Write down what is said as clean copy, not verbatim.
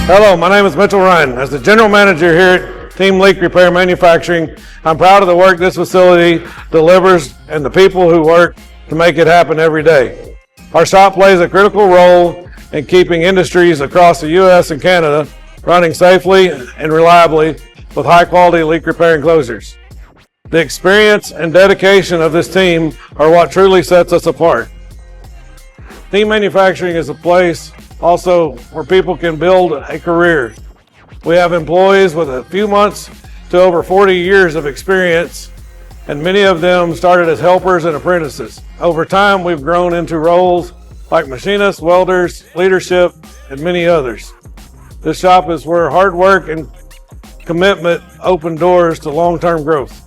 Hello, my name is Mitchell Ryan. As the general manager here at Team Leak Repair Manufacturing, I'm proud of the work this facility delivers and the people who work to make it happen every day. Our shop plays a critical role in keeping industries across the U.S. and Canada running safely and reliably with high-quality leak repair enclosures. The experience and dedication of this team are what truly sets us apart. Team Manufacturing is a place also where people can build a career. We have employees with a few months to over 40 years of experience, and many of them started as helpers and apprentices. Over time, we've grown into roles like machinists, welders, leadership, and many others. This shop is where hard work and commitment open doors to long-term growth.